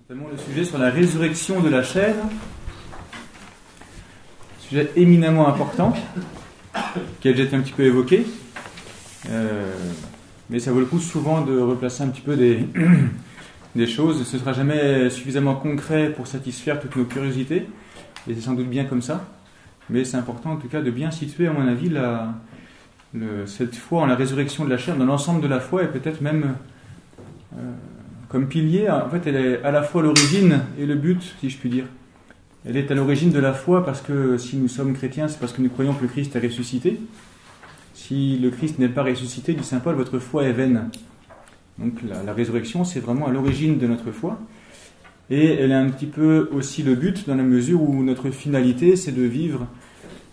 Notamment le sujet sur la résurrection de la chair, sujet éminemment important, qui a déjà été un petit peu évoqué, mais ça vaut le coup souvent de replacer un petit peu des choses. Ce ne sera jamais suffisamment concret pour satisfaire toutes nos curiosités, et c'est sans doute bien comme ça, mais c'est important en tout cas de bien situer, à mon avis, cette foi en la résurrection de la chair dans l'ensemble de la foi, et peut-être même comme pilier. En fait, elle est à la fois l'origine et le but, si je puis dire. Elle est à l'origine de la foi parce que si nous sommes chrétiens, c'est parce que nous croyons que le Christ est ressuscité. Si le Christ n'est pas ressuscité, dit saint Paul, votre foi est vaine. Donc la résurrection, c'est vraiment à l'origine de notre foi. Et elle est un petit peu aussi le but, dans la mesure où notre finalité, c'est de vivre,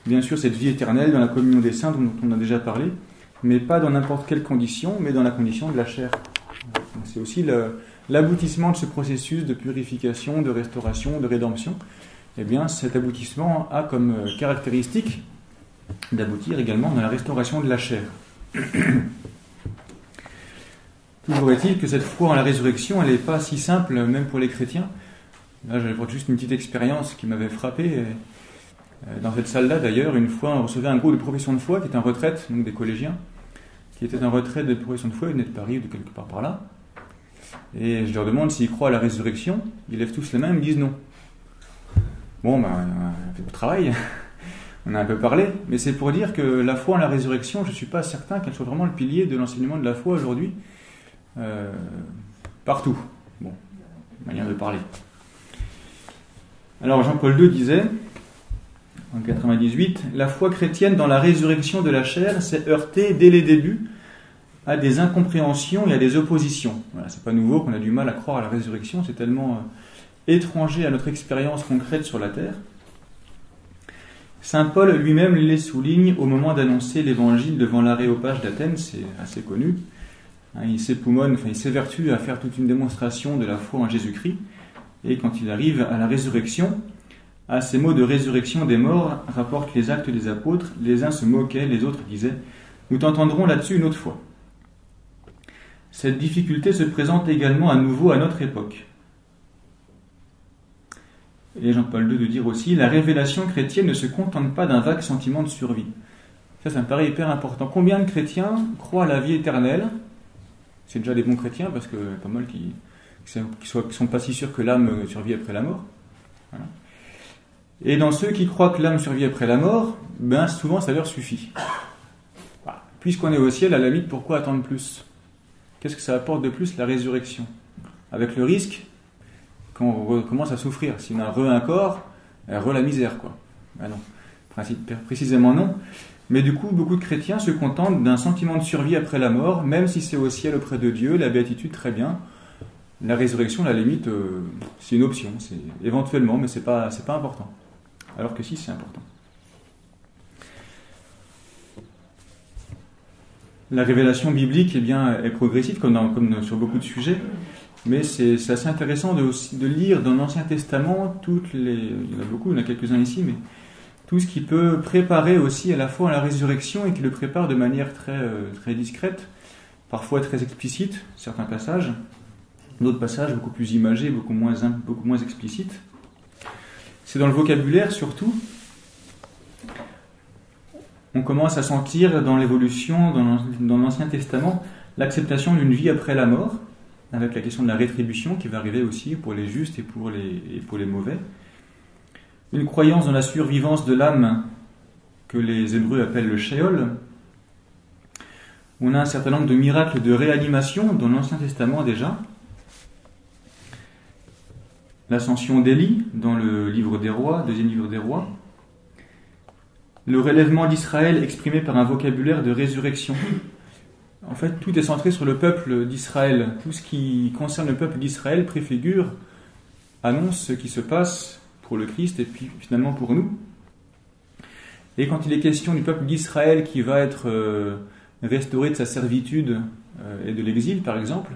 bien sûr, cette vie éternelle dans la communion des saints dont on a déjà parlé, mais pas dans n'importe quelle condition, mais dans la condition de la chair. Donc c'est aussi l'aboutissement de ce processus de purification, de restauration, de rédemption. Eh bien, cet aboutissement a comme caractéristique d'aboutir également dans la restauration de la chair. Toujours est-il que cette foi en la résurrection, elle n'est pas si simple, même pour les chrétiens. Là, j'avais juste une petite expérience qui m'avait frappé. Dans cette salle-là, d'ailleurs, une fois, on recevait un groupe de profession de foi qui était en retraite, donc des collégiens, qui étaient en retraite de profession de foi, ils venaient de Paris ou de quelque part par là. Et je leur demande s'ils croient à la résurrection. Ils lèvent tous les mains, ils me disent non. Bon, on a fait le travail, on a un peu parlé, mais c'est pour dire que la foi en la résurrection, je ne suis pas certain qu'elle soit vraiment le pilier de l'enseignement de la foi aujourd'hui, partout. Bon, manière de parler. Alors Jean-Paul II disait, en 98, la foi chrétienne dans la résurrection de la chair s'est heurtée dès les débuts à des incompréhensions et à des oppositions. Voilà, c'est pas nouveau qu'on a du mal à croire à la résurrection, c'est tellement étranger à notre expérience concrète sur la terre. Saint Paul lui-même les souligne au moment d'annoncer l'évangile devant l'aréopage d'Athènes, c'est assez connu. Il s'évertue à faire toute une démonstration de la foi en Jésus-Christ, et quand il arrive à la résurrection, à ces mots de résurrection des morts, rapportent les Actes des Apôtres, les uns se moquaient, les autres disaient « Nous t'entendrons là-dessus une autre fois ». Cette difficulté se présente également à nouveau à notre époque. Et Jean-Paul II de dire aussi, la révélation chrétienne ne se contente pas d'un vague sentiment de survie. Ça me paraît hyper important. Combien de chrétiens croient à la vie éternelle ? C'est déjà des bons chrétiens, parce que pas mal qui ne sont pas si sûrs que l'âme survit après la mort. Voilà. Et dans ceux qui croient que l'âme survit après la mort, ben souvent ça leur suffit. Voilà. Puisqu'on est au ciel, à la limite, pourquoi attendre plus ? Qu'est-ce que ça apporte de plus, la résurrection ? Avec le risque qu'on recommence à souffrir. Si on a un corps, la misère, quoi. Ben non, précisément non. Mais du coup, beaucoup de chrétiens se contentent d'un sentiment de survie après la mort, même si c'est au ciel auprès de Dieu, la béatitude, très bien. La résurrection, à la limite, c'est une option, c'est éventuellement, mais c'est pas important. Alors que si, c'est important. La révélation biblique, eh bien, est progressive, comme sur beaucoup de sujets. Mais c'est assez intéressant de lire dans l'Ancien Testament il y en a beaucoup, il y en a quelques-uns ici, mais tout ce qui peut préparer aussi à la fois à la résurrection et qui le prépare de manière très, très discrète, parfois très explicite, certains passages, d'autres passages beaucoup plus imagés, beaucoup moins explicites. C'est dans le vocabulaire surtout. On commence à sentir dans l'évolution, dans l'Ancien Testament, l'acceptation d'une vie après la mort, avec la question de la rétribution qui va arriver aussi pour les justes et pour les mauvais. Une croyance dans la survivance de l'âme que les Hébreux appellent le Sheol. On a un certain nombre de miracles de réanimation dans l'Ancien Testament déjà. L'ascension d'Élie dans le livre des rois, deuxième livre des rois. Le relèvement d'Israël exprimé par un vocabulaire de résurrection. En fait, tout est centré sur le peuple d'Israël. Tout ce qui concerne le peuple d'Israël préfigure, annonce ce qui se passe pour le Christ et puis finalement pour nous. Et quand il est question du peuple d'Israël qui va être restauré de sa servitude et de l'exil, par exemple,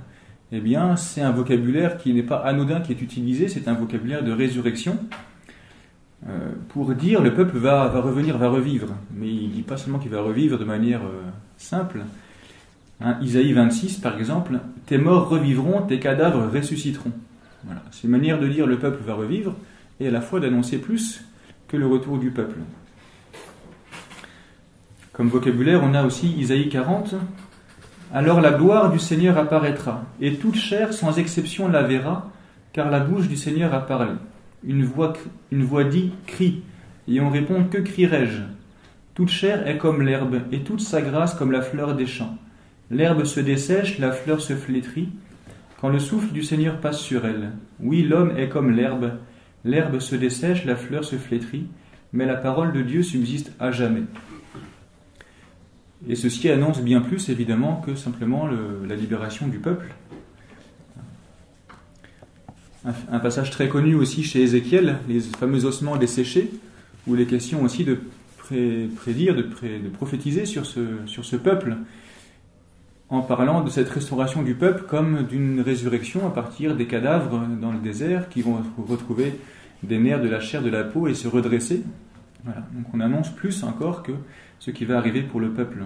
eh bien, c'est un vocabulaire qui n'est pas anodin qui est utilisé, c'est un vocabulaire de résurrection pour dire le peuple va revenir, va revivre. Mais il ne dit pas seulement qu'il va revivre de manière simple. Isaïe 26, par exemple, « Tes morts revivront, tes cadavres ressusciteront ». Voilà. C'est une manière de dire le peuple va revivre, et à la fois d'annoncer plus que le retour du peuple. Comme vocabulaire, on a aussi Isaïe 40. Alors la gloire du Seigneur apparaîtra, et toute chair sans exception la verra, car la bouche du Seigneur a parlé. Une voix dit « Crie », et on répond « Que crierai-je » Toute chair est comme l'herbe, et toute sa grâce comme la fleur des champs. L'herbe se dessèche, la fleur se flétrit, quand le souffle du Seigneur passe sur elle. Oui, l'homme est comme l'herbe se dessèche, la fleur se flétrit, mais la parole de Dieu subsiste à jamais. Et ceci annonce bien plus, évidemment, que simplement la libération du peuple. Un passage très connu aussi chez Ézéchiel, les fameux ossements desséchés, où il est question aussi de prédire, de prophétiser sur ce peuple, en parlant de cette restauration du peuple comme d'une résurrection à partir des cadavres dans le désert qui vont retrouver des nerfs, de la chair, de la peau et se redresser. Voilà. Donc on annonce plus encore que ce qui va arriver pour le peuple.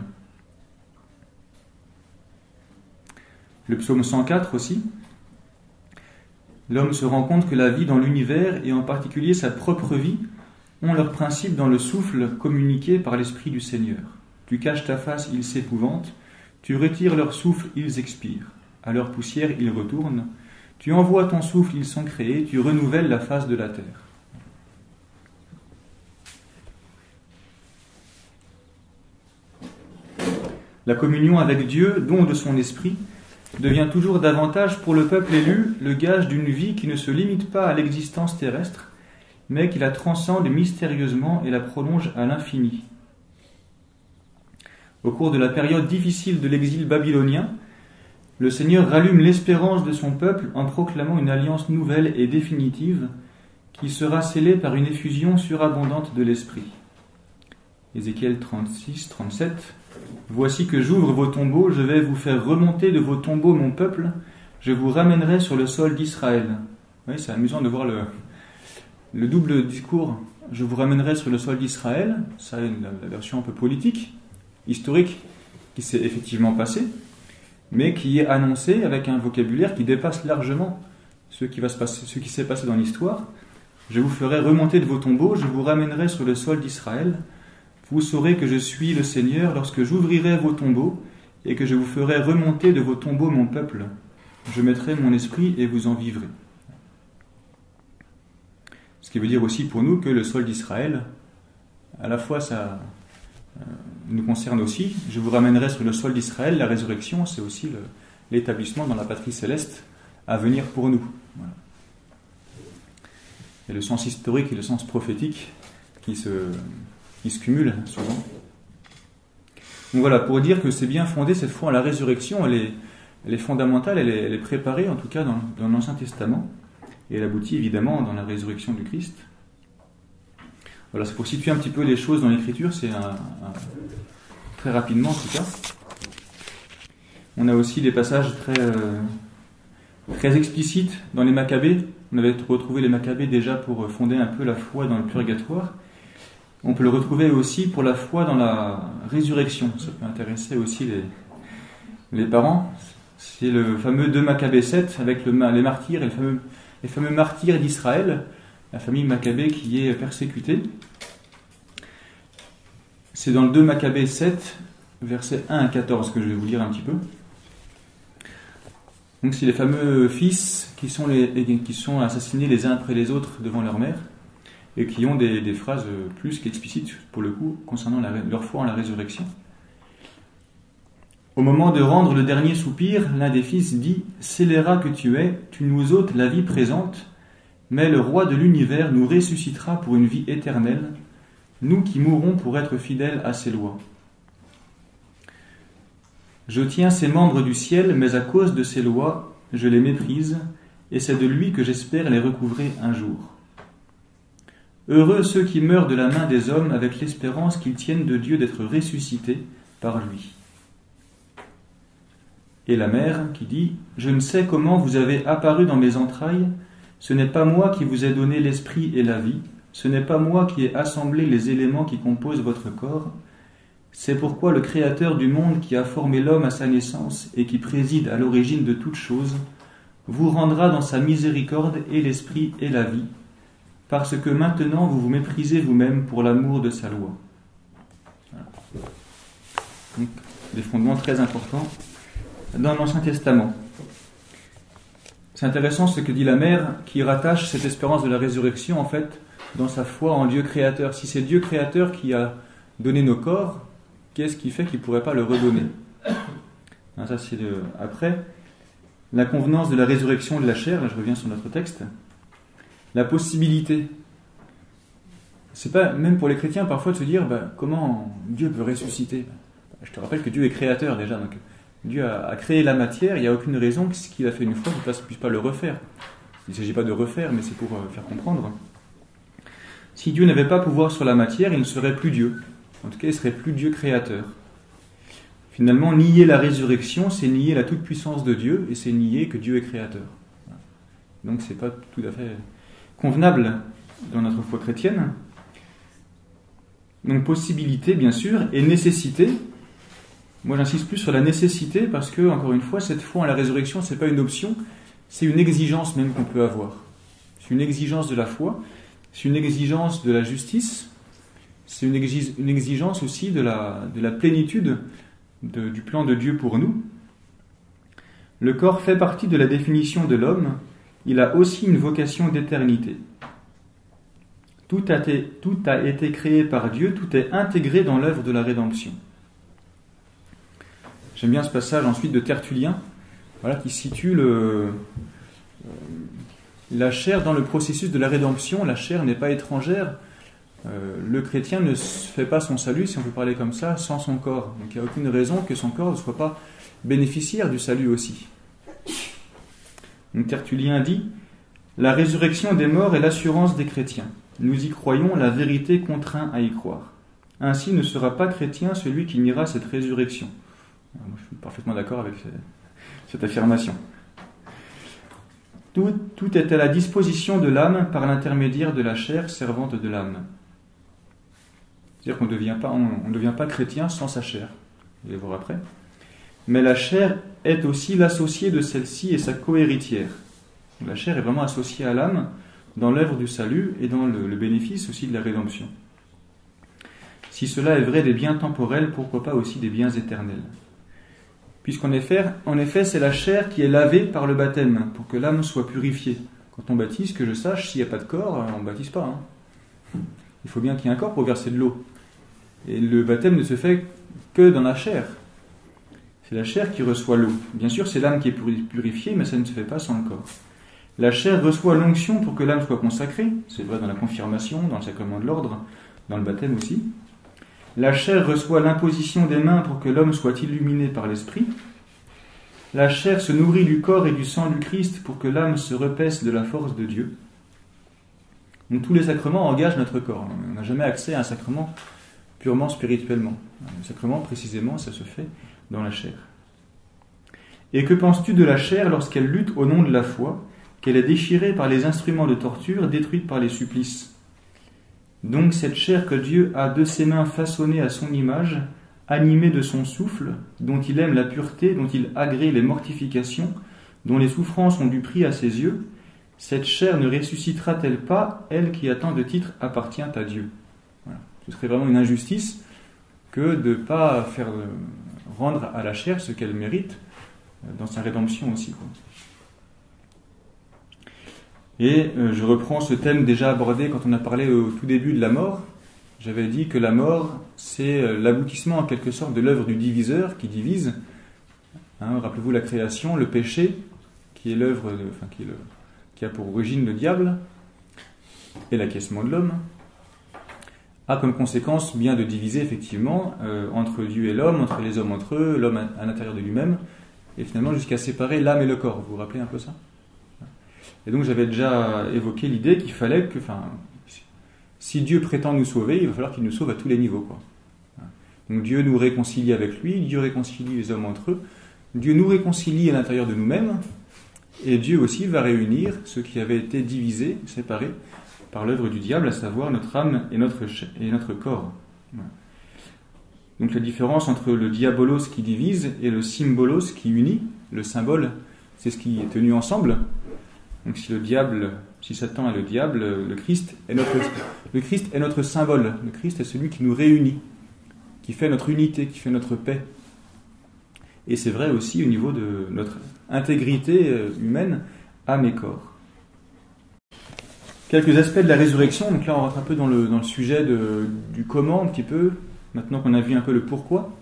Le psaume 104 aussi. L'homme se rend compte que la vie dans l'univers, et en particulier sa propre vie, ont leur principe dans le souffle communiqué par l'Esprit du Seigneur. Tu caches ta face, ils s'épouvantent. Tu retires leur souffle, ils expirent. À leur poussière, ils retournent. Tu envoies ton souffle, ils sont créés. Tu renouvelles la face de la terre. La communion avec Dieu, don de son esprit, devient toujours davantage pour le peuple élu le gage d'une vie qui ne se limite pas à l'existence terrestre, mais qui la transcende mystérieusement et la prolonge à l'infini. Au cours de la période difficile de l'exil babylonien, le Seigneur rallume l'espérance de son peuple en proclamant une alliance nouvelle et définitive qui sera scellée par une effusion surabondante de l'Esprit. Ézéchiel 36, 37. Voici que j'ouvre vos tombeaux, je vais vous faire remonter de vos tombeaux mon peuple, je vous ramènerai sur le sol d'Israël. Oui, c'est amusant de voir le double discours. Je vous ramènerai sur le sol d'Israël, ça est la version un peu politique, historique, qui s'est effectivement passé, mais qui est annoncé avec un vocabulaire qui dépasse largement ce qui s'est passé dans l'histoire. Je vous ferai remonter de vos tombeaux, je vous ramènerai sur le sol d'Israël. Vous saurez que je suis le Seigneur lorsque j'ouvrirai vos tombeaux et que je vous ferai remonter de vos tombeaux mon peuple. Je mettrai mon esprit et vous en vivrez. Ce qui veut dire aussi pour nous que le sol d'Israël, à la fois ça nous concerne aussi. Je vous ramènerai sur le sol d'Israël. La résurrection, c'est aussi l'établissement dans la patrie céleste à venir pour nous. Voilà. Et le sens historique et le sens prophétique qui se cumulent souvent. Donc voilà, pour dire que c'est bien fondé cette foi en la résurrection, elle est fondamentale, elle est préparée en tout cas dans l'Ancien Testament, et elle aboutit évidemment dans la résurrection du Christ. Voilà, c'est pour situer un petit peu les choses dans l'Écriture, c'est très rapidement en tout cas. On a aussi des passages très explicites dans les Maccabées. On avait retrouvé les Maccabées déjà pour fonder un peu la foi dans le purgatoire. On peut le retrouver aussi pour la foi dans la résurrection. Ça peut intéresser aussi les parents. C'est le fameux 2 Maccabées 7 avec les martyrs et les fameux martyrs d'Israël, la famille Maccabée qui est persécutée. C'est dans le 2 Maccabées 7, versets 1 à 14 que je vais vous lire un petit peu. Donc c'est les fameux fils qui sont assassinés les uns après les autres devant leur mère et qui ont des phrases plus qu'explicites pour le coup concernant leur foi en la résurrection. Au moment de rendre le dernier soupir, l'un des fils dit « Scélérat que tu es, tu nous ôtes la vie présente, mais le roi de l'univers nous ressuscitera pour une vie éternelle, nous qui mourrons pour être fidèles à ses lois. Je tiens ces membres du ciel, mais à cause de ses lois, je les méprise, et c'est de lui que j'espère les recouvrer un jour. Heureux ceux qui meurent de la main des hommes avec l'espérance qu'ils tiennent de Dieu d'être ressuscités par lui. » Et la mère qui dit « Je ne sais comment vous avez apparu dans mes entrailles, ce n'est pas moi qui vous ai donné l'esprit et la vie, ce n'est pas moi qui ai assemblé les éléments qui composent votre corps. C'est pourquoi le Créateur du monde qui a formé l'homme à sa naissance et qui préside à l'origine de toutes choses vous rendra dans sa miséricorde et l'esprit et la vie, parce que maintenant vous vous méprisez vous-même pour l'amour de sa loi. Voilà. Donc, des fondements très importants dans l'Ancien Testament. C'est intéressant ce que dit la mère qui rattache cette espérance de la résurrection en fait dans sa foi en Dieu créateur. Si c'est Dieu créateur qui a donné nos corps, qu'est-ce qui fait qu'il ne pourrait pas le redonner? Ça c'est après. La convenance de la résurrection de la chair, là je reviens sur notre texte. La possibilité. C'est pas, même pour les chrétiens parfois de se dire comment Dieu peut ressusciter. Je te rappelle que Dieu est créateur déjà, donc Dieu a créé la matière, il n'y a aucune raison que ce qu'il a fait une fois ne puisse pas le refaire. Il ne s'agit pas de refaire, mais c'est pour faire comprendre. Si Dieu n'avait pas pouvoir sur la matière, il ne serait plus Dieu. En tout cas, il ne serait plus Dieu créateur. Finalement, nier la résurrection, c'est nier la toute-puissance de Dieu, et c'est nier que Dieu est créateur. Donc ce n'est pas tout à fait convenable dans notre foi chrétienne. Donc possibilité, bien sûr, et nécessité. Moi, j'insiste plus sur la nécessité parce que, encore une fois, cette foi en la résurrection, ce n'est pas une option, c'est une exigence même qu'on peut avoir. C'est une exigence de la foi, c'est une exigence de la justice, c'est une exigence aussi de la plénitude du plan de Dieu pour nous. Le corps fait partie de la définition de l'homme, il a aussi une vocation d'éternité. Tout a été créé par Dieu, tout est intégré dans l'œuvre de la rédemption. J'aime bien ce passage ensuite de Tertullien, qui situe la chair dans le processus de la rédemption. La chair n'est pas étrangère. Le chrétien ne fait pas son salut, si on peut parler comme ça, sans son corps. Donc il n'y a aucune raison que son corps ne soit pas bénéficiaire du salut aussi. Donc Tertullien dit « La résurrection des morts est l'assurance des chrétiens. Nous y croyons, la vérité contraint à y croire. Ainsi ne sera pas chrétien celui qui niera cette résurrection. » Moi, je suis parfaitement d'accord avec cette affirmation. Tout est à la disposition de l'âme par l'intermédiaire de la chair servante de l'âme. C'est-à-dire qu'on ne devient pas chrétien sans sa chair. Vous allez voir après. Mais la chair est aussi l'associée de celle-ci et sa cohéritière. La chair est vraiment associée à l'âme dans l'œuvre du salut et dans le bénéfice aussi de la rédemption. Si cela est vrai des biens temporels, pourquoi pas aussi des biens éternels? Puisqu'en effet, c'est la chair qui est lavée par le baptême, pour que l'âme soit purifiée. Quand on baptise, que je sache, s'il n'y a pas de corps, on ne baptise pas. Il faut bien qu'il y ait un corps pour verser de l'eau. Et le baptême ne se fait que dans la chair. C'est la chair qui reçoit l'eau. Bien sûr, c'est l'âme qui est purifiée, mais ça ne se fait pas sans le corps. La chair reçoit l'onction pour que l'âme soit consacrée. C'est vrai dans la confirmation, dans le sacrement de l'ordre, dans le baptême aussi. La chair reçoit l'imposition des mains pour que l'homme soit illuminé par l'esprit. La chair se nourrit du corps et du sang du Christ pour que l'âme se repaisse de la force de Dieu. Donc tous les sacrements engagent notre corps. On n'a jamais accès à un sacrement purement spirituellement. Le sacrement, précisément, ça se fait dans la chair. Et que penses-tu de la chair lorsqu'elle lutte au nom de la foi, qu'elle est déchirée par les instruments de torture, détruite par les supplices? Donc cette chair que Dieu a de ses mains façonnée à son image, animée de son souffle, dont il aime la pureté, dont il agrée les mortifications, dont les souffrances ont du prix à ses yeux, cette chair ne ressuscitera-t-elle pas, elle qui à tant de titres appartient à Dieu? Voilà. Ce serait vraiment une injustice que de ne pas faire rendre à la chair ce qu'elle mérite dans sa rédemption aussi. Et je reprends ce thème déjà abordé quand on a parlé au tout début de la mort. J'avais dit que la mort, c'est l'aboutissement en quelque sorte de l'œuvre du diviseur qui divise. Rappelez-vous la création, le péché, qui est l'œuvre, qui a pour origine le diable, et l'acquiescement de l'homme, a comme conséquence bien de diviser effectivement entre Dieu et l'homme, entre les hommes entre eux, l'homme à l'intérieur de lui-même, et finalement jusqu'à séparer l'âme et le corps. Vous vous rappelez un peu ça ? Et donc j'avais déjà évoqué l'idée qu'il fallait que, si Dieu prétend nous sauver, il va falloir qu'il nous sauve à tous les niveaux. Donc Dieu nous réconcilie avec lui, Dieu réconcilie les hommes entre eux, Dieu nous réconcilie à l'intérieur de nous-mêmes, et Dieu aussi va réunir ceux qui avaient été divisés, séparés par l'œuvre du diable, à savoir notre âme et notre corps. Donc la différence entre le diabolos qui divise et le symbolos qui unit, le symbole c'est ce qui est tenu ensemble. Donc si Satan est le diable, le Christ est notre symbole. Le Christ est celui qui nous réunit, qui fait notre unité, qui fait notre paix. Et c'est vrai aussi au niveau de notre intégrité humaine, âme et corps. Quelques aspects de la résurrection. Donc là, on rentre un peu dans le sujet du comment, un petit peu, maintenant qu'on a vu un peu le pourquoi.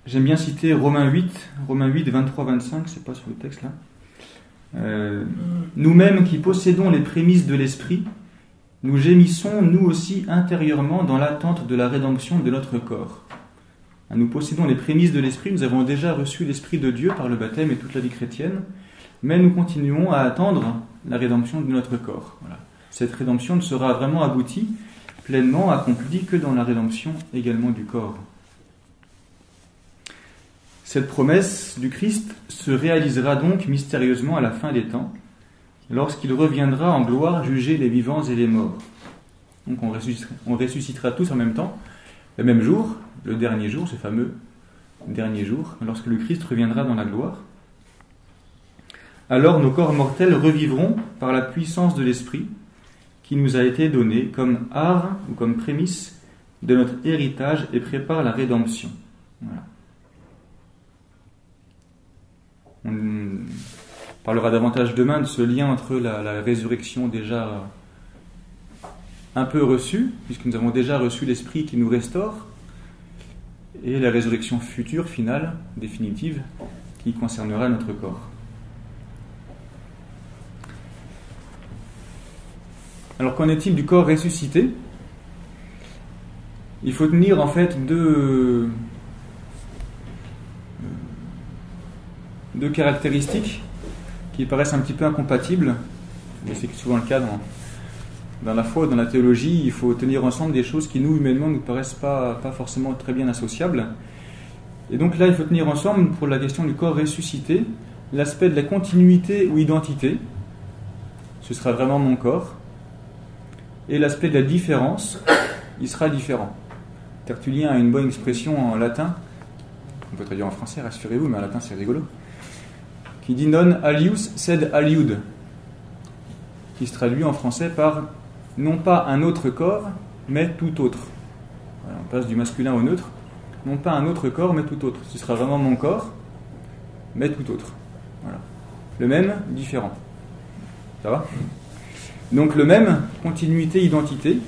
J'aime bien citer Romains 8, 23-25, c'est pas sur le texte là. Nous-mêmes qui possédons les prémices de l'esprit, nous gémissons nous aussi intérieurement dans l'attente de la rédemption de notre corps. Nous possédons les prémices de l'esprit, nous avons déjà reçu l'esprit de Dieu par le baptême et toute la vie chrétienne, mais nous continuons à attendre la rédemption de notre corps. Voilà. Cette rédemption ne sera vraiment aboutie, pleinement accomplie que dans la rédemption également du corps. Cette promesse du Christ se réalisera donc mystérieusement à la fin des temps, lorsqu'il reviendra en gloire juger les vivants et les morts. Donc on ressuscitera tous en même temps, le même jour, le dernier jour, ce fameux dernier jour, lorsque le Christ reviendra dans la gloire. Alors nos corps mortels revivront par la puissance de l'Esprit qui nous a été donné comme art ou comme prémisse de notre héritage et prépare la rédemption. Voilà. On parlera davantage demain de ce lien entre la résurrection déjà un peu reçue, puisque nous avons déjà reçu l'Esprit qui nous restaure, et la résurrection future, finale, définitive, qui concernera notre corps. Alors qu'en est-il du corps ressuscité ? Il faut tenir en fait deux caractéristiques qui paraissent un petit peu incompatibles, mais c'est souvent le cas dans la foi, dans la théologie. Il faut tenir ensemble des choses qui nous, humainement, ne nous paraissent pas forcément très bien associables. Et donc là, il faut tenir ensemble, pour la question du corps ressuscité, l'aspect de la continuité ou identité, ce sera vraiment mon corps, et l'aspect de la différence, il sera différent. Tertullien a une bonne expression en latin, on peut traduire en français, rassurez-vous, mais en latin c'est rigolo, qui dit non alius sed aliud, qui se traduit en français par non pas un autre corps, mais tout autre. Voilà, on passe du masculin au neutre, non pas un autre corps, mais tout autre. Ce sera vraiment mon corps, mais tout autre. Voilà. Le même, différent. Ça va ? Donc le même, continuité, identité.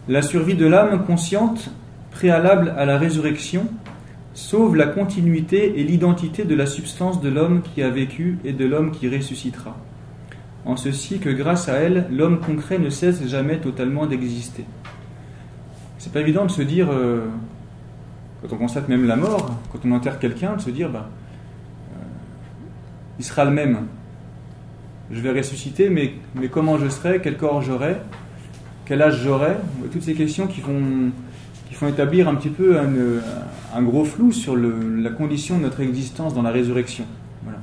La survie de l'âme consciente, préalable à la résurrection, sauve la continuité et l'identité de la substance de l'homme qui a vécu et de l'homme qui ressuscitera. En ceci que grâce à elle, l'homme concret ne cesse jamais totalement d'exister. C'est pas évident de se dire, quand on constate même la mort, quand on enterre quelqu'un, de se dire, il sera le même. Je vais ressusciter, mais comment je serai, quel corps j'aurai, quel âge j'aurai, toutes ces questions qui font établir un petit peu un gros flou sur la condition de notre existence dans la résurrection. Voilà.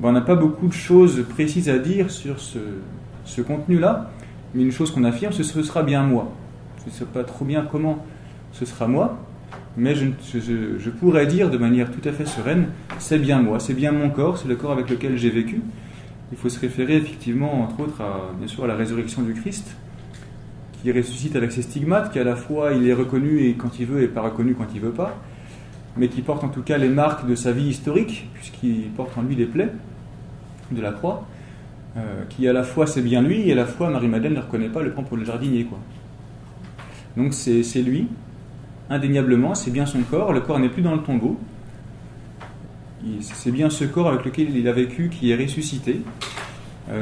On n'a pas beaucoup de choses précises à dire sur ce contenu-là, mais une chose qu'on affirme, ce sera bien moi. Je ne sais pas trop bien comment ce sera moi, mais je pourrais dire de manière tout à fait sereine, c'est bien moi, c'est bien mon corps, c'est le corps avec lequel j'ai vécu. Il faut se référer effectivement, entre autres, bien sûr, à la résurrection du Christ, qui ressuscite avec ses stigmates, qui à la fois il est reconnu et quand il veut et pas reconnu quand il veut pas, mais qui porte en tout cas les marques de sa vie historique, puisqu'il porte en lui les plaies de la croix, qui à la fois c'est bien lui et à la fois Marie-Madeleine ne le reconnaît pas, le prend pour le jardinier, quoi. Donc c'est lui, indéniablement, c'est bien son corps, le corps n'est plus dans le tombeau, c'est bien ce corps avec lequel il a vécu qui est ressuscité.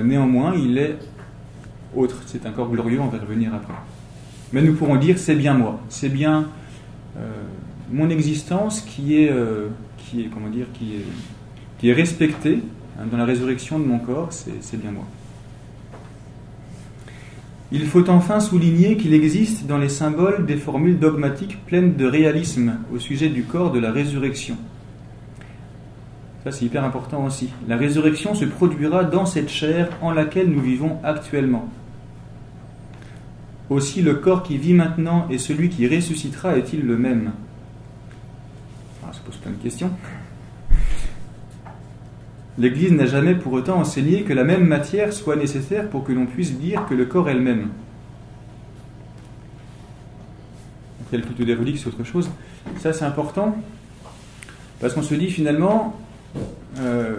Néanmoins, il est autre. C'est un corps glorieux, on va revenir après. Mais nous pourrons dire, c'est bien moi. C'est bien mon existence qui est respectée dans la résurrection de mon corps. C'est bien moi. Il faut enfin souligner qu'il existe dans les symboles des formules dogmatiques pleines de réalisme au sujet du corps de la résurrection. Ça, c'est hyper important aussi. La résurrection se produira dans cette chair en laquelle nous vivons actuellement. Aussi le corps qui vit maintenant et celui qui ressuscitera est-il le même? Alors, ça pose plein de questions. L'Église n'a jamais pour autant enseigné que la même matière soit nécessaire pour que l'on puisse dire que le corps est le même. Il y a le culte des reliques, c'est autre chose. Ça, c'est important, parce qu'on se dit finalement,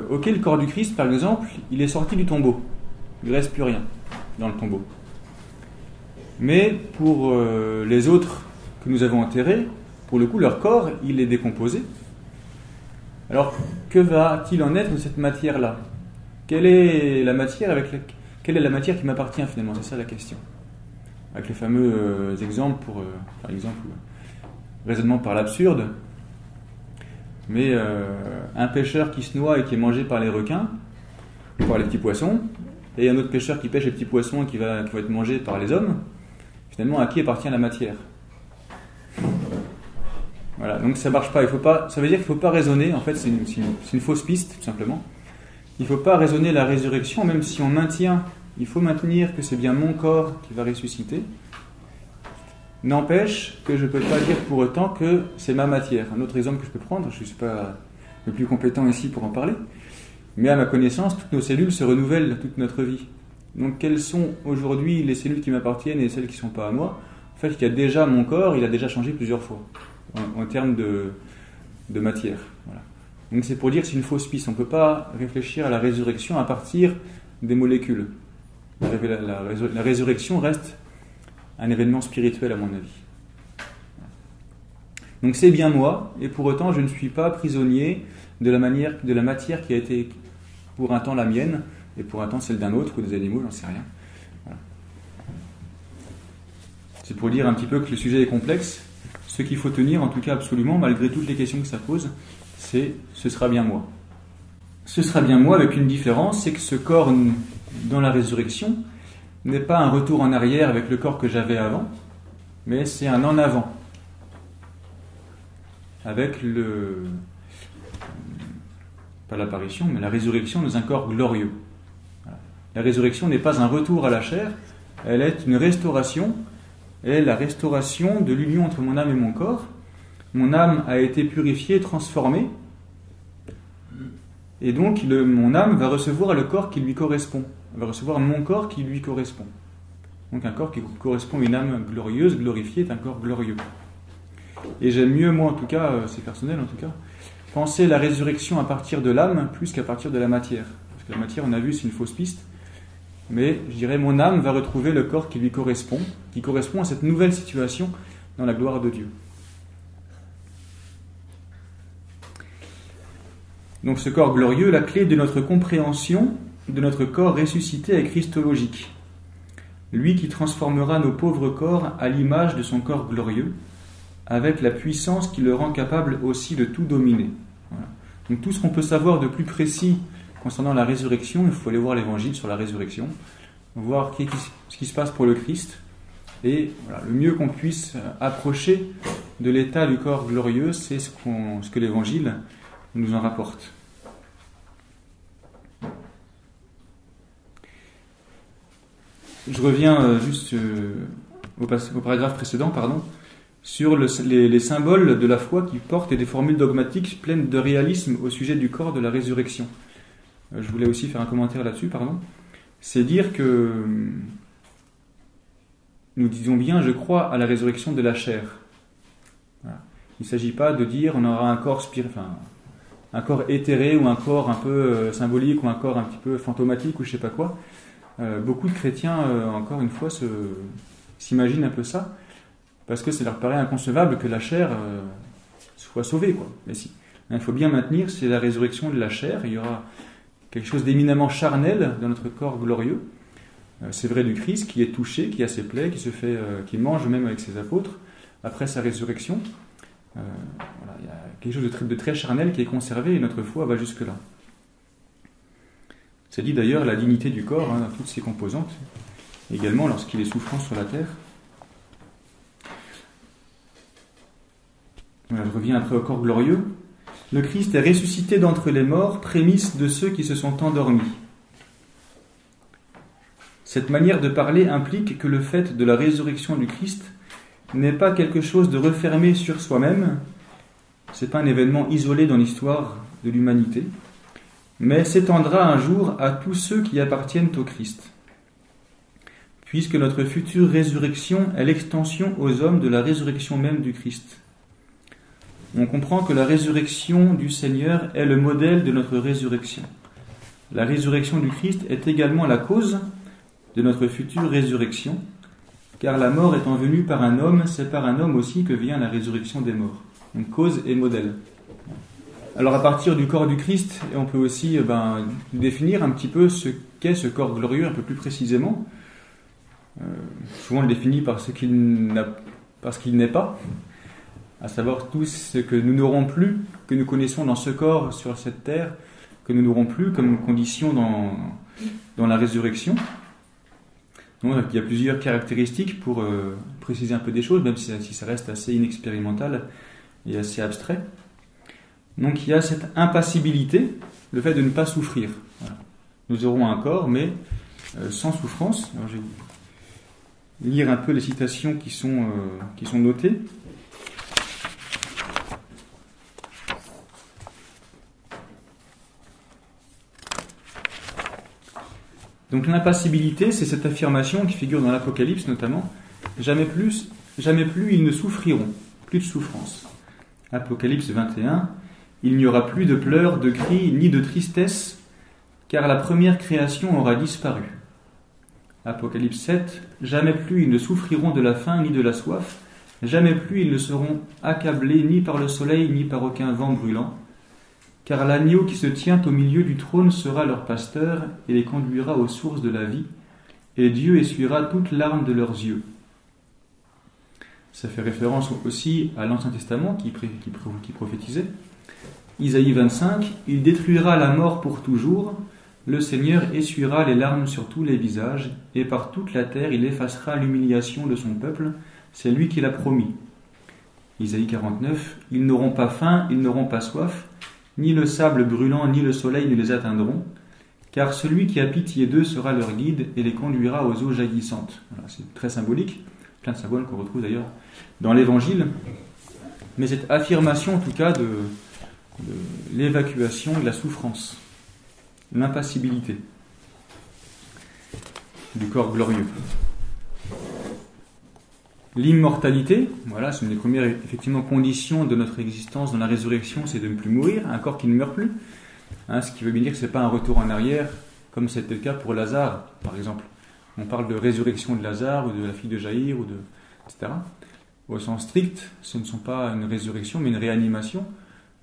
ok, le corps du Christ, par exemple, il est sorti du tombeau. Il ne reste plus rien dans le tombeau. Mais pour les autres que nous avons enterrés, pour le coup, leur corps, il est décomposé. Alors, que va-t-il en être de cette matière-là? Quelle est la matière qui m'appartient finalement? C'est ça la question. Avec les fameux exemples par exemple, raisonnement par l'absurde. Mais un pêcheur qui se noie et qui est mangé par les requins, par les petits poissons, et un autre pêcheur qui pêche les petits poissons et qui va être mangé par les hommes, finalement, à qui appartient la matière? Voilà, donc ça marche pas. Ça veut dire qu'il ne faut pas raisonner. En fait, c'est une fausse piste, tout simplement. Il ne faut pas raisonner la résurrection, même si on maintient. Il faut maintenir que c'est bien mon corps qui va ressusciter. N'empêche que je ne peux pas dire pour autant que c'est ma matière. Un autre exemple que je peux prendre, je ne suis pas le plus compétent ici pour en parler, mais à ma connaissance, toutes nos cellules se renouvellent toute notre vie. Donc quelles sont aujourd'hui les cellules qui m'appartiennent et celles qui ne sont pas à moi? En fait, il y a déjà mon corps, il a déjà changé plusieurs fois en termes de matière. Voilà. Donc c'est pour dire que c'est une fausse piste. On ne peut pas réfléchir à la résurrection à partir des molécules. La résurrection reste un événement spirituel à mon avis. Donc c'est bien moi, et pour autant je ne suis pas prisonnier de la matière qui a été pour un temps la mienne, et pour un temps celle d'un autre, ou des animaux, j'en sais rien. Voilà. C'est pour dire un petit peu que le sujet est complexe. Ce qu'il faut tenir, en tout cas absolument, malgré toutes les questions que ça pose, c'est « ce sera bien moi ». Ce sera bien moi avec une différence, c'est que ce corps dans la résurrection n'est pas un retour en arrière avec le corps que j'avais avant, mais c'est un en avant. Avec pas l'apparition, mais la résurrection dans un corps glorieux. Voilà. La résurrection n'est pas un retour à la chair, elle est une restauration. Elle est la restauration de l'union entre mon âme et mon corps. Mon âme a été purifiée, transformée, et donc mon âme va recevoir le corps qui lui correspond. Elle va recevoir mon corps qui lui correspond. Donc un corps qui correspond à une âme glorieuse, glorifiée, est un corps glorieux. Et j'aime mieux, moi en tout cas, c'est personnel en tout cas, penser la résurrection à partir de l'âme plus qu'à partir de la matière. Parce que la matière, on a vu, c'est une fausse piste. Mais je dirais, mon âme va retrouver le corps qui lui correspond, qui correspond à cette nouvelle situation dans la gloire de Dieu. Donc ce corps glorieux, la clé de notre compréhension de notre corps ressuscité est christologique. Lui qui transformera nos pauvres corps à l'image de son corps glorieux, avec la puissance qui le rend capable aussi de tout dominer. Voilà. Donc tout ce qu'on peut savoir de plus précis concernant la résurrection, il faut aller voir l'évangile sur la résurrection, voir ce qui se passe pour le Christ, et voilà, le mieux qu'on puisse approcher de l'état du corps glorieux, c'est ce que l'évangile nous en rapporte. Je reviens juste au paragraphe précédent, sur les symboles de la foi qui portent des formules dogmatiques pleines de réalisme au sujet du corps de la résurrection. Je voulais aussi faire un commentaire là-dessus, C'est dire que nous disons bien, je crois à la résurrection de la chair. Voilà. Il ne s'agit pas de dire on aura un corps un corps éthéré ou un corps un peu symbolique ou un corps un petit peu fantomatique ou je ne sais pas quoi. Beaucoup de chrétiens, encore une fois, s'imaginent un peu ça parce que ça leur paraît inconcevable que la chair soit sauvée, quoi. Mais si. Il faut bien maintenir, c'est la résurrection de la chair. Il y aura quelque chose d'éminemment charnel dans notre corps glorieux. C'est vrai du Christ qui est touché, qui a ses plaies, qui mange même avec ses apôtres après sa résurrection. Voilà, il y a quelque chose de très charnel qui est conservé et notre foi va jusque-là. C'est dit d'ailleurs la dignité du corps dans toutes ses composantes, également lorsqu'il est souffrant sur la terre. Voilà, je reviens après au corps glorieux. Le Christ est ressuscité d'entre les morts, prémisse de ceux qui se sont endormis. Cette manière de parler implique que le fait de la résurrection du Christ n'est pas quelque chose de refermé sur soi-même, ce n'est pas un événement isolé dans l'histoire de l'humanité, mais s'étendra un jour à tous ceux qui appartiennent au Christ. Puisque notre future résurrection est l'extension aux hommes de la résurrection même du Christ. On comprend que la résurrection du Seigneur est le modèle de notre résurrection. La résurrection du Christ est également la cause de notre future résurrection, car la mort étant venue par un homme, c'est par un homme aussi que vient la résurrection des morts. Donc cause et modèle. Alors à partir du corps du Christ, on peut aussi définir un petit peu ce qu'est ce corps glorieux un peu plus précisément. Souvent on le définit par ce qu'il n'est pas, à savoir tout ce que nous n'aurons plus, que nous connaissons dans ce corps sur cette terre, que nous n'aurons plus comme condition dans la résurrection. Donc, il y a plusieurs caractéristiques pour préciser un peu des choses, même si ça reste assez inexpérimental et assez abstrait. Donc il y a cette impassibilité, le fait de ne pas souffrir. Voilà. Nous aurons un corps, mais sans souffrance. Alors, je vais lire un peu les citations qui sont notées. Donc l'impassibilité, c'est cette affirmation qui figure dans l'Apocalypse notamment. Jamais plus ils ne souffriront, plus de souffrance. Apocalypse 21, il n'y aura plus de pleurs, de cris, ni de tristesse, car la première création aura disparu. Apocalypse 7, jamais plus ils ne souffriront de la faim ni de la soif, jamais plus ils ne seront accablés ni par le soleil ni par aucun vent brûlant, car l'agneau qui se tient au milieu du trône sera leur pasteur et les conduira aux sources de la vie, et Dieu essuiera toute larme de leurs yeux. Ça fait référence aussi à l'Ancien Testament qui prophétisait. Isaïe 25, il détruira la mort pour toujours, le Seigneur essuiera les larmes sur tous les visages, et par toute la terre il effacera l'humiliation de son peuple, c'est lui qui l'a promis. Isaïe 49, ils n'auront pas faim, ils n'auront pas soif, ni le sable brûlant, ni le soleil ne les atteindront, car celui qui a pitié d'eux sera leur guide et les conduira aux eaux jaillissantes. Voilà, c'est très symbolique, plein de symboles qu'on retrouve d'ailleurs dans l'Évangile, mais cette affirmation en tout cas de l'évacuation de la souffrance, l'impassibilité du corps glorieux. L'immortalité, voilà, c'est une des premières effectivement conditions de notre existence dans la résurrection, c'est de ne plus mourir, un corps qui ne meurt plus. Ce qui veut bien dire que ce n'est pas un retour en arrière, comme c'était le cas pour Lazare, par exemple. On parle de résurrection de Lazare, ou de la fille de Jaïr, etc. Au sens strict, ce ne sont pas une résurrection, mais une réanimation,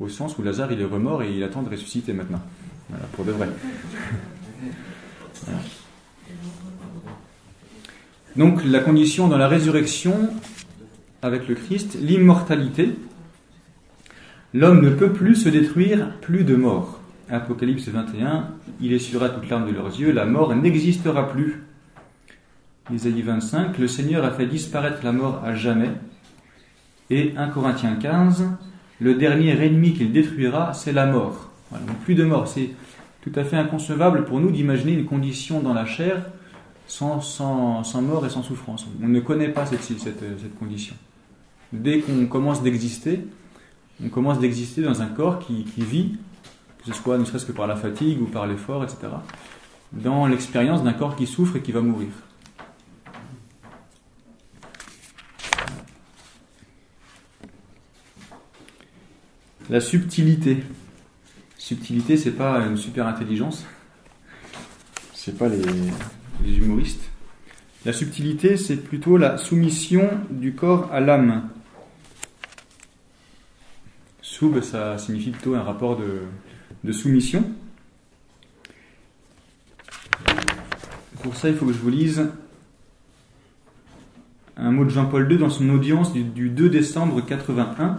au sens où Lazare, il est remort et il attend de ressusciter maintenant. Voilà, pour de vrai. Voilà. Donc, la condition dans la résurrection, avec le Christ, l'immortalité. L'homme ne peut plus se détruire, plus de mort. Apocalypse 21, il essuiera toute larme de leurs yeux, la mort n'existera plus. Isaïe 25, le Seigneur a fait disparaître la mort à jamais. Et 1 Corinthiens 15, le dernier ennemi qu'il détruira, c'est la mort. Voilà, donc plus de mort. C'est tout à fait inconcevable pour nous d'imaginer une condition dans la chair sans mort et sans souffrance. On ne connaît pas cette condition. Dès qu'on commence d'exister, on commence d'exister dans un corps qui vit, que ce soit ne serait-ce que par la fatigue ou par l'effort, etc., dans l'expérience d'un corps qui souffre et qui va mourir. La subtilité. Subtilité, c'est pas une super intelligence. C'est pas les humoristes. La subtilité, c'est plutôt la soumission du corps à l'âme. Soub, ça signifie plutôt un rapport de soumission. Pour ça, il faut que je vous lise un mot de Jean-Paul II dans son audience du 2 décembre 81.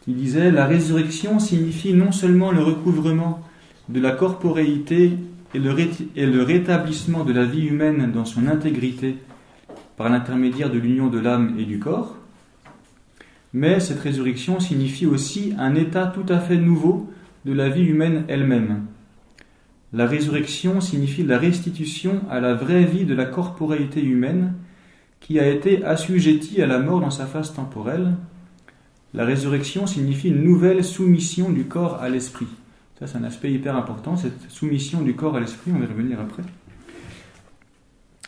Il disait « La résurrection signifie non seulement le recouvrement de la corporéité et le rétablissement de la vie humaine dans son intégrité par l'intermédiaire de l'union de l'âme et du corps, mais cette résurrection signifie aussi un état tout à fait nouveau de la vie humaine elle-même. la résurrection signifie la restitution à la vraie vie de la corporéité humaine qui a été assujettie à la mort dans sa phase temporelle. La résurrection signifie une nouvelle soumission du corps à l'esprit. Ça, c'est un aspect hyper important, cette soumission du corps à l'esprit, on va y revenir après.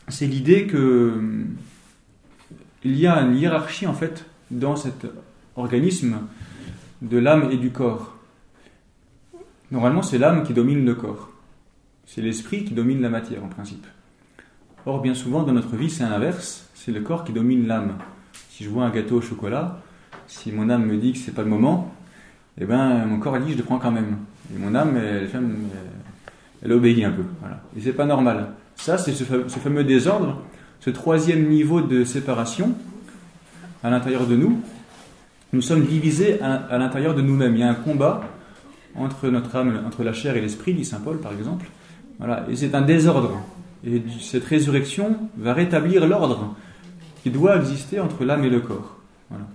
C'est l'idée que il y a une hiérarchie, en fait, dans cet organisme de l'âme et du corps. Normalement, c'est l'âme qui domine le corps. C'est l'esprit qui domine la matière, en principe. Or, bien souvent, dans notre vie, c'est l'inverse. C'est le corps qui domine l'âme. Si je vois un gâteau au chocolat, si mon âme me dit que c'est pas le moment, eh ben, mon corps dit je le prends quand même. Et mon âme, elle obéit un peu. Voilà. Et c'est pas normal. Ça, c'est ce fameux désordre, ce troisième niveau de séparation à l'intérieur de nous. Nous sommes divisés à l'intérieur de nous-mêmes. Il y a un combat entre notre âme, entre la chair et l'esprit, dit saint Paul par exemple. Voilà. Et c'est un désordre. Et cette résurrection va rétablir l'ordre qui doit exister entre l'âme et le corps. Voilà.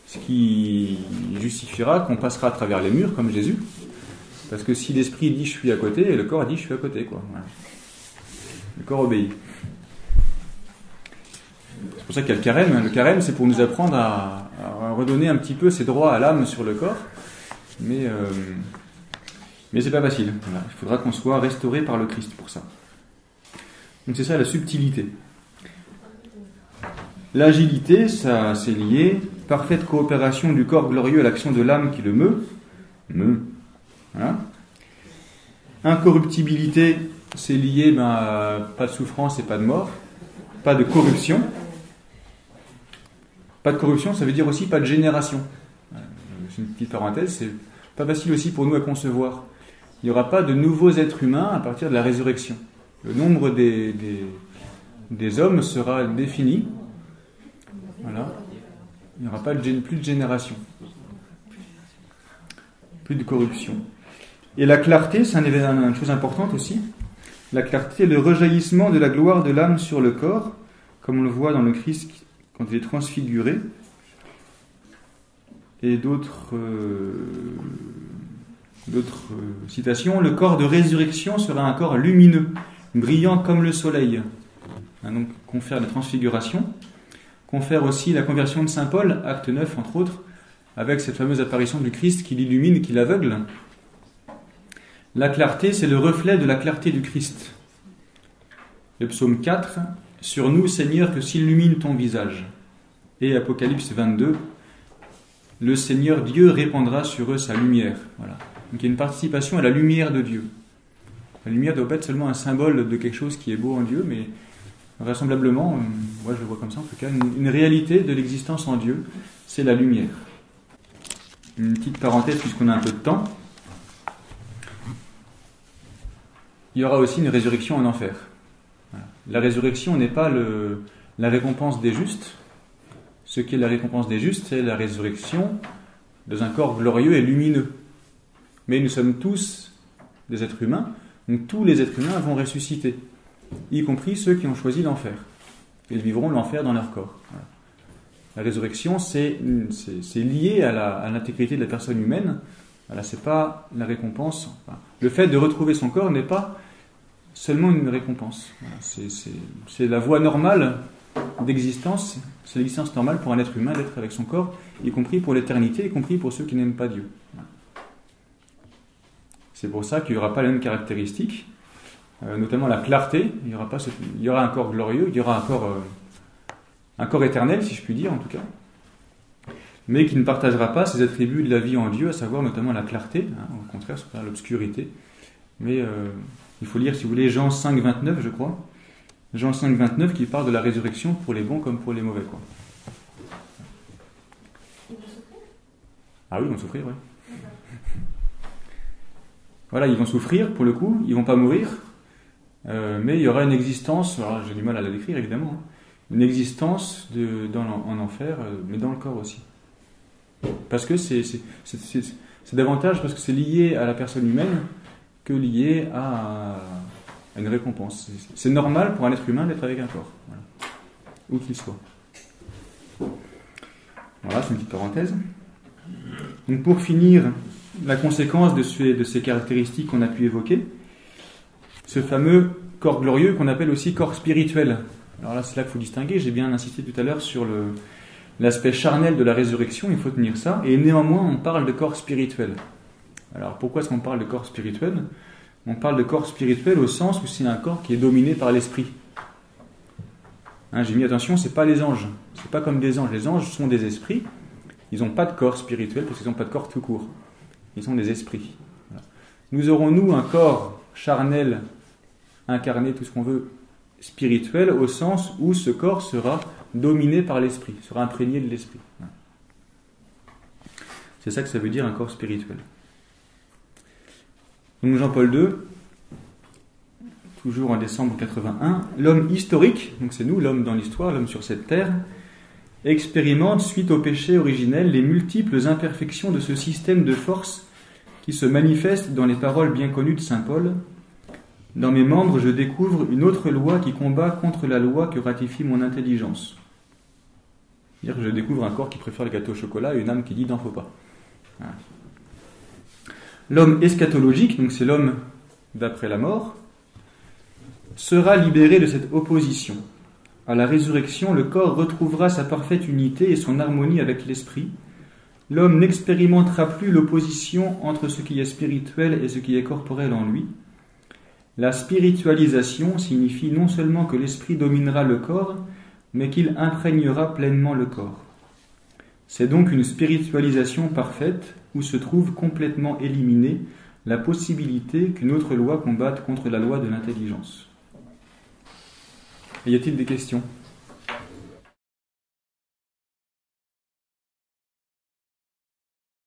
Ce qui justifiera qu'on passera à travers les murs comme Jésus. Parce que si l'esprit dit je suis à côté, et le corps dit je suis à côté, quoi. Voilà. Le corps obéit. C'est pour ça qu'il y a le carême. Le carême, c'est pour nous apprendre à redonner un petit peu ses droits à l'âme sur le corps. Mais c'est pas facile. Voilà. Il faudra qu'on soit restauré par le Christ pour ça. Donc c'est ça la subtilité. L'agilité, ça c'est lié. Parfaite coopération du corps glorieux à l'action de l'âme qui le meut. Voilà. Incorruptibilité, c'est lié à pas de souffrance et pas de mort. Pas de corruption. Pas de corruption, ça veut dire aussi pas de génération. C'est une petite parenthèse, c'est pas facile aussi pour nous à concevoir. Il n'y aura pas de nouveaux êtres humains à partir de la résurrection. Le nombre des hommes sera défini. Voilà. Il n'y aura pas plus de génération. Plus de corruption. Et la clarté, c'est une chose importante aussi. La clarté, le rejaillissement de la gloire de l'âme sur le corps, comme on le voit dans le Christ quand il est transfiguré. Et d'autres citations. Le corps de résurrection sera un corps lumineux, brillant comme le soleil. Donc, confère la transfiguration. Confère aussi la conversion de saint Paul, acte 9 entre autres, avec cette fameuse apparition du Christ qui l'illumine, qui l'aveugle. La clarté, c'est le reflet de la clarté du Christ. Le psaume 4, « Sur nous, Seigneur, que s'illumine ton visage ». Et Apocalypse 22, « Le Seigneur Dieu répandra sur eux sa lumière ». Voilà. Donc il y a une participation à la lumière de Dieu. La lumière ne doit pas être seulement un symbole de quelque chose qui est beau en Dieu, mais vraisemblablement, moi je le vois comme ça en tout cas, une réalité de l'existence en Dieu, c'est la lumière. Une petite parenthèse puisqu'on a un peu de temps. Il y aura aussi une résurrection en enfer. Voilà. La résurrection n'est pas la récompense des justes. Ce qui est la récompense des justes, c'est la résurrection dans un corps glorieux et lumineux. Mais nous sommes tous des êtres humains, donc tous les êtres humains vont ressusciter, y compris ceux qui ont choisi l'enfer. Ils vivront l'enfer dans leur corps. Voilà. La résurrection, c'est lié à l'intégrité de la personne humaine. Voilà, c'est pas la récompense. Enfin, le fait de retrouver son corps n'est pas seulement une récompense. Voilà, c'est la voie normale d'existence. C'est l'existence normale pour un être humain d'être avec son corps, y compris pour l'éternité, y compris pour ceux qui n'aiment pas Dieu. Voilà. C'est pour ça qu'il n'y aura pas les mêmes caractéristiques, notamment la clarté. Il y aura un corps glorieux, il y aura un corps éternel, si je puis dire en tout cas, mais qui ne partagera pas ces attributs de la vie en Dieu, à savoir notamment la clarté, au contraire, ce sera l'obscurité. Mais il faut lire, si vous voulez, Jean 5, 29, je crois. Jean 5, 29, qui parle de la résurrection pour les bons comme pour les mauvais, quoi. Ah oui, ils vont souffrir, oui. Voilà, ils vont souffrir, pour le coup, ils vont pas mourir, mais il y aura une existence, alors j'ai du mal à la décrire évidemment, une existence en enfer, mais dans le corps aussi. Parce que c'est davantage parce que c'est lié à la personne humaine que lié à une récompense. C'est normal pour un être humain d'être avec un corps, voilà. Où qu'il soit. Voilà, c'est une petite parenthèse. Donc pour finir, la conséquence de ces caractéristiques qu'on a pu évoquer, ce fameux corps glorieux qu'on appelle aussi corps spirituel. Alors là, c'est là qu'il faut distinguer. J'ai bien insisté tout à l'heure sur l'aspect charnel de la résurrection, il faut tenir ça. Et néanmoins, on parle de corps spirituel. Alors pourquoi est-ce qu'on parle de corps spirituel ? On parle de corps spirituel au sens où c'est un corps qui est dominé par l'esprit. J'ai mis attention, c'est pas les anges. C'est pas comme des anges. Les anges sont des esprits. Ils n'ont pas de corps spirituel parce qu'ils n'ont pas de corps tout court. Ils sont des esprits. Voilà. Nous aurons, nous, un corps charnel, incarné, tout ce qu'on veut, spirituel, au sens où ce corps sera dominé par l'esprit, sera imprégné de l'esprit. Voilà. C'est ça que ça veut dire un corps spirituel. Donc Jean-Paul II, toujours en décembre 81, l'homme historique, donc c'est nous, l'homme dans l'histoire, l'homme sur cette terre, expérimente, suite au péché originel, les multiples imperfections de ce système de force qui se manifeste dans les paroles bien connues de saint Paul. Dans mes membres, je découvre une autre loi qui combat contre la loi que ratifie mon intelligence. C'est-à-dire que je découvre un corps qui préfère le gâteau au chocolat et une âme qui dit « n'en faut pas ». Voilà. L'homme eschatologique, donc c'est l'homme d'après la mort, sera libéré de cette opposition. À la résurrection, le corps retrouvera sa parfaite unité et son harmonie avec l'esprit. L'homme n'expérimentera plus l'opposition entre ce qui est spirituel et ce qui est corporel en lui. La spiritualisation signifie non seulement que l'esprit dominera le corps, mais qu'il imprégnera pleinement le corps. C'est donc une spiritualisation parfaite où se trouve complètement éliminée la possibilité qu'une autre loi combatte contre la loi de l'intelligence. Y a-t-il des questions ?